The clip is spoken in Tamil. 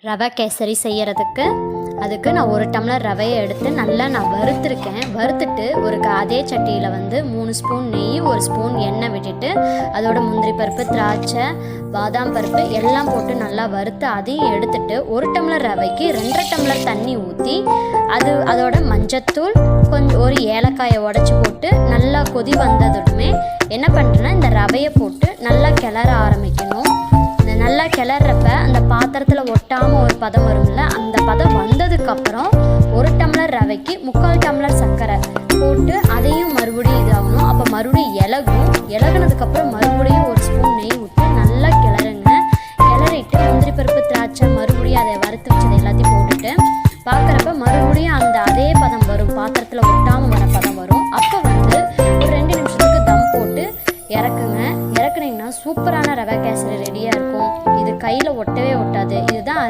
ரவை கேசரி செய்கிறதுக்கு அதுக்கு நான் 1 டம்ளர் ரவையை எடுத்து நல்லா நான் வறுத்துருக்கேன். வறுத்துட்டு அதே சட்டியில் 3 ஸ்பூன் நெய் 1 ஸ்பூன் எண்ணெய் விட்டுட்டு அதோட முந்திரி பருப்பு, திராட்சை, பாதாம் பருப்பு எல்லாம் போட்டு நல்லா வறுத்து அதையும் எடுத்துட்டு 1 டம்ளர் ரவைக்கு 2.5 டம்ளர் தண்ணி ஊற்றி அதோட மஞ்சத்தூள் கொஞ்சம் 1 ஏலக்காயை உடச்சி போட்டு நல்லா கொதி வந்ததுமே என்ன பண்ணுறேன்னா இந்த ரவையை போட்டு நல்லா கிளற ஆரம்பிக்கணும். நல்லா கிளறப்ப அந்த பாத்திரத்தில் ஒட்டாமல் ஒரு பதம் வரும்ல, அந்த பதம் வந்ததுக்கப்புறம் 1 டம்ளர் ரவைக்கு 3/4 டம்ளர் சர்க்கரை போட்டு அதையும் மறுபடியும் இதாகணும். அப்போ மறுபடியும் இலகுனதுக்கப்புறம் மறுபடியும் 1 ஸ்பூன் நெய் விட்டு நல்லா கிளறுங்க. கிளறிட்டு முந்திரி பருப்பு, திராட்சை மறுபடியும் அதை வறுத்து வச்சது எல்லாத்தையும் போட்டுட்டு பார்க்குறப்ப மறுபடியும் அதே பதம் வரும், பாத்திரத்தில் ஒட்டாமல்